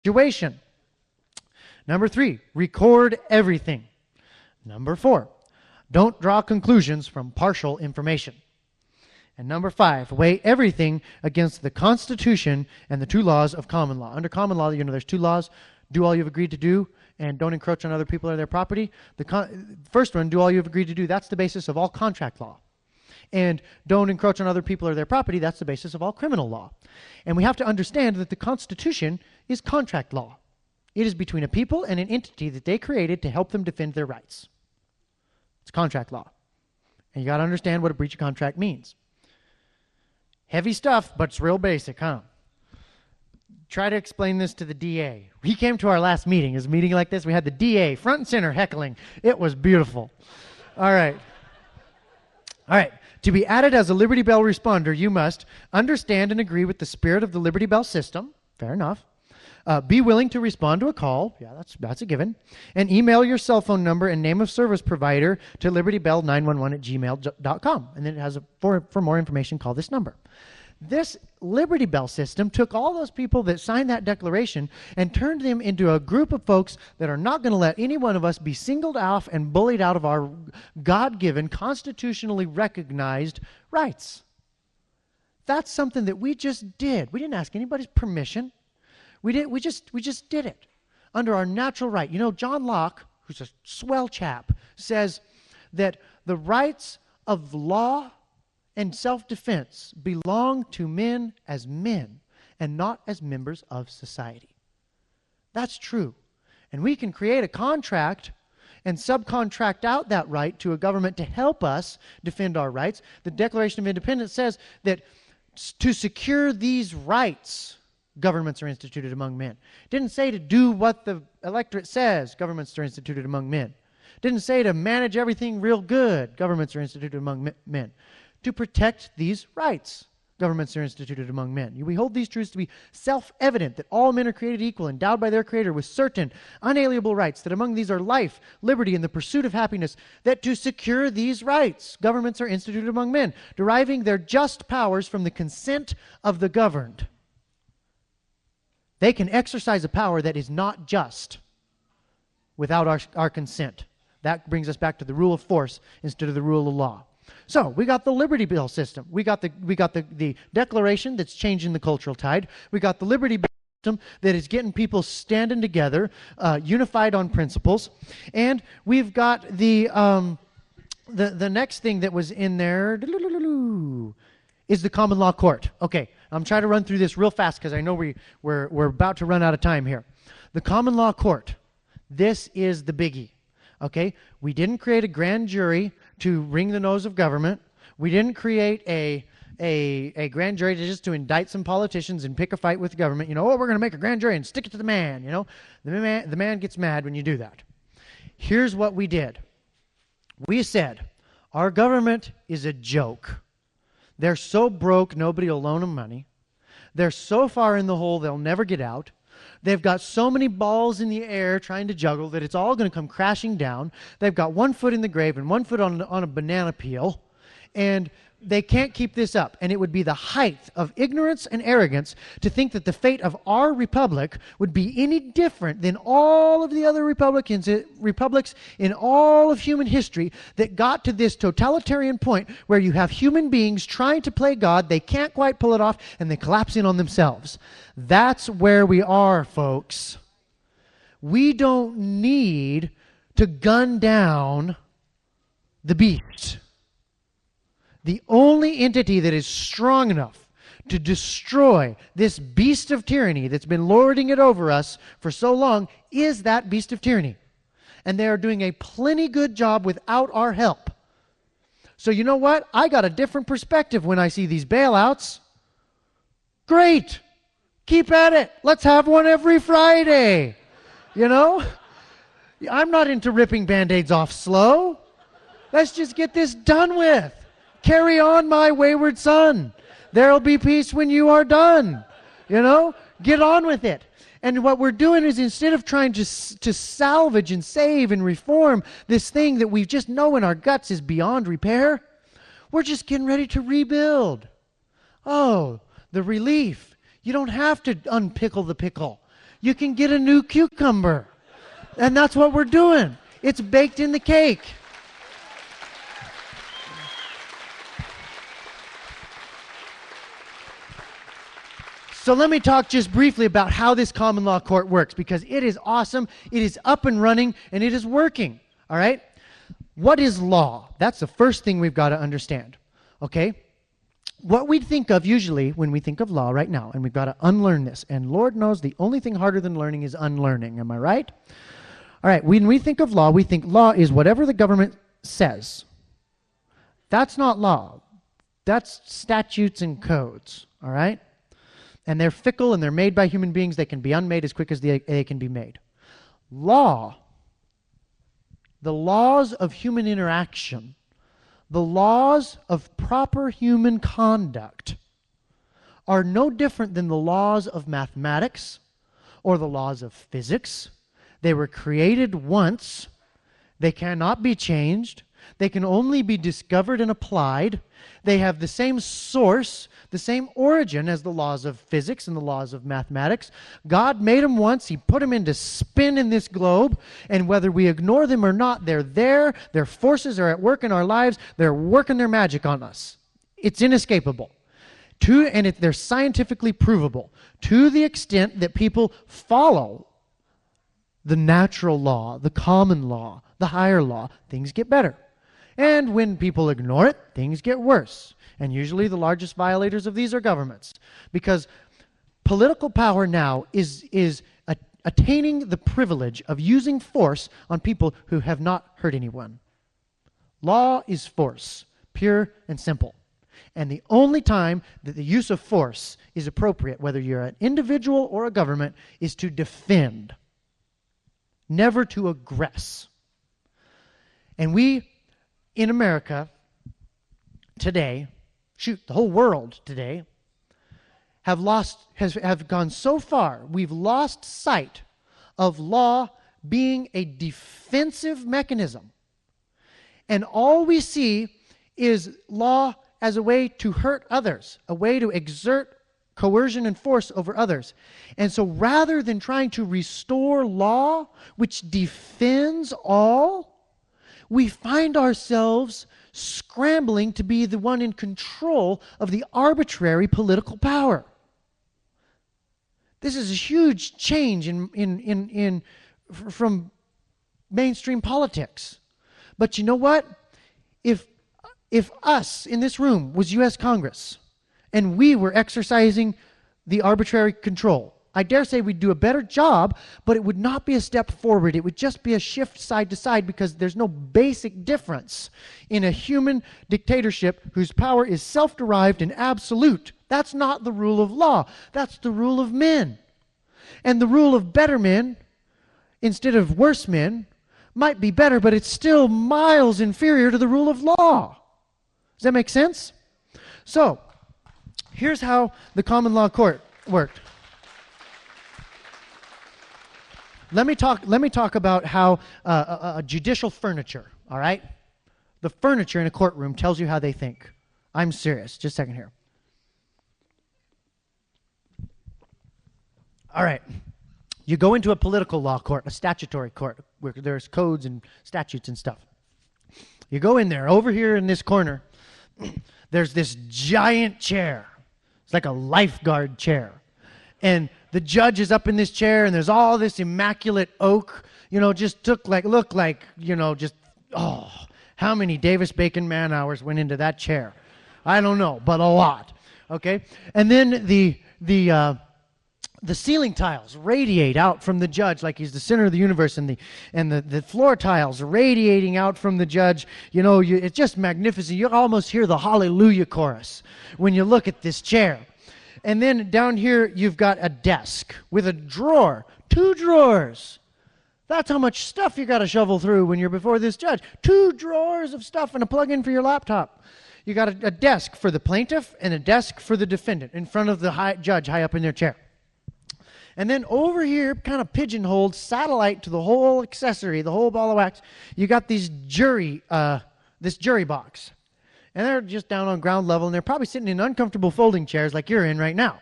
situation. Number 3, record everything. Number 4, don't draw conclusions from partial information. And number 5, weigh everything against the Constitution and the 2 laws of common law. Under common law, there's 2 laws. Do all you've agreed to do, and don't encroach on other people or their property. The first one, do all you've agreed to do, that's the basis of all contract law. And don't encroach on other people or their property, that's the basis of all criminal law. And we have to understand that the Constitution is contract law. It is between a people and an entity that they created to help them defend their rights. It's contract law. And you got to understand what a breach of contract means. Heavy stuff, but it's real basic, huh? Try to explain this to the DA. He came to our last meeting. It was a meeting like this. We had the DA front and center heckling. It was beautiful. All right. All right. To be added as a Liberty Bell responder, you must understand and agree with the spirit of the Liberty Bell system. Fair enough. Be willing to respond to a call. Yeah, that's a given. And email your cell phone number and name of service provider to libertybell911@gmail.com. And then it has for more information, call this number. This Liberty Bell system took all those people that signed that declaration and turned them into a group of folks that are not going to let any one of us be singled off and bullied out of our God-given, constitutionally recognized rights. That's something that we just did. We didn't ask anybody's permission. We just did it under our natural right. You know, John Locke, who's a swell chap, says that the rights of law and self-defense belong to men as men and not as members of society. That's true. And we can create a contract and subcontract out that right to a government to help us defend our rights. The Declaration of Independence says that to secure these rights, governments are instituted among men. It didn't say to do what the electorate says, governments are instituted among men. It didn't say to manage everything real good, governments are instituted among men. To protect these rights, governments are instituted among men. We hold these truths to be self-evident, that all men are created equal, endowed by their Creator with certain unalienable rights, that among these are life, liberty, and the pursuit of happiness, that to secure these rights, governments are instituted among men, deriving their just powers from the consent of the governed. They can exercise a power that is not just without our consent. That brings us back to the rule of force instead of the rule of law. So we got the Liberty Bell system. We got the Declaration that's changing the cultural tide. We got the Liberty Bell system that is getting people standing together, unified on principles. And we've got the next thing that was in there is the common law court. Okay, I'm trying to run through this real fast because I know we're about to run out of time here. The common law court. This is the biggie. Okay, we didn't create a grand jury to wring the nose of government. We didn't create a grand jury to indict some politicians and pick a fight with the government. You know, oh, we're going to make a grand jury and stick it to the man. You know, the man gets mad when you do that. Here's what we did. We said, our government is a joke. They're so broke, nobody will loan them money. They're so far in the hole, they'll never get out. They've got so many balls in the air trying to juggle that it's all going to come crashing down. They've got 1 foot in the grave and 1 foot on a banana peel. And they can't keep this up. And it would be the height of ignorance and arrogance to think that the fate of our republic would be any different than all of the other republics in all of human history that got to this totalitarian point where you have human beings trying to play God, they can't quite pull it off, and they collapse in on themselves. That's where we are, folks. We don't need to gun down the beast. The only entity that is strong enough to destroy this beast of tyranny that's been lording it over us for so long is that beast of tyranny. And they are doing a plenty good job without our help. So you know what? I got a different perspective when I see these bailouts. Great. Keep at it. Let's have one every Friday. You know? I'm not into ripping Band-Aids off slow. Let's just get this done with. Carry on, my wayward son. There'll be peace when you are done. You know? Get on with it. And what we're doing is instead of trying to salvage and save and reform this thing that we just know in our guts is beyond repair, we're just getting ready to rebuild. Oh, the relief. You don't have to unpickle the pickle. you can get a new cucumber. And that's what we're doing. It's baked in the cake. So let me talk just briefly about how this common law court works, because it is awesome, it is up and running, and it is working, all right? What is law? That's the first thing we've got to understand, okay? What we think of usually when we think of law right now, and we've got to unlearn this, and Lord knows the only thing harder than learning is unlearning, am I right? All right, when we think of law, we think law is whatever the government says. That's not law. That's statutes and codes, all right? And they're fickle and they're made by human beings. They can be unmade as quick as they can be made. Law, the laws of human interaction, the laws of proper human conduct are no different than the laws of mathematics or the laws of physics. They were created once. They cannot be changed. They can only be discovered and applied. They have the same source, the same origin as the laws of physics and the laws of mathematics. God made them once. He put them into spin in this globe, and whether we ignore them or not, they're there. Their forces are at work in our lives. They're working their magic on us. It's inescapable. They're scientifically provable to the extent that people follow the natural law, the common law, the higher law. Things get better. And when people ignore it, things get worse. And usually the largest violators of these are governments. Because political power now is attaining the privilege of using force on people who have not hurt anyone. Law is force, pure and simple. And the only time that the use of force is appropriate, whether you're an individual or a government, is to defend, never to aggress. And we, in America today, the whole world today, have gone so far, we've lost sight of law being a defensive mechanism. And all we see is law as a way to hurt others, a way to exert coercion and force over others. And so rather than trying to restore law, which defends all, we find ourselves scrambling to be the one in control of the arbitrary political power. This is a huge change from mainstream politics. But you know what? If us in this room was U.S. Congress and we were exercising the arbitrary control, I dare say we'd do a better job, but it would not be a step forward. It would just be a shift side to side, because there's no basic difference in a human dictatorship whose power is self-derived and absolute. That's not the rule of law. That's the rule of men. And the rule of better men instead of worse men might be better, but it's still miles inferior to the rule of law. Does that make sense? So, here's how the common law court worked. Let me talk about how judicial furniture, all right? The furniture in a courtroom tells you how they think. I'm serious. Just a second here. All right. You go into a political law court, a statutory court, where there's codes and statutes and stuff. You go in there. Over here in this corner, there's this giant chair. It's like a lifeguard chair. And the judge is up in this chair, and there's all this immaculate oak, look like, how many Davis Bacon man hours went into that chair? I don't know, but a lot, okay? And then the ceiling tiles radiate out from the judge like he's the center of the universe, and the floor tiles radiating out from the judge. It's just magnificent. You almost hear the hallelujah chorus when you look at this chair. And then down here, you've got a desk with a drawer, 2 drawers. That's how much stuff you got to shovel through when you're before this judge. 2 drawers of stuff and a plug-in for your laptop. You got a desk for the plaintiff and a desk for the defendant in front of the judge high up in their chair. And then over here, kind of pigeonholed, satellite to the whole accessory, the whole ball of wax, you got this jury box. And they're just down on ground level, and they're probably sitting in uncomfortable folding chairs like you're in right now.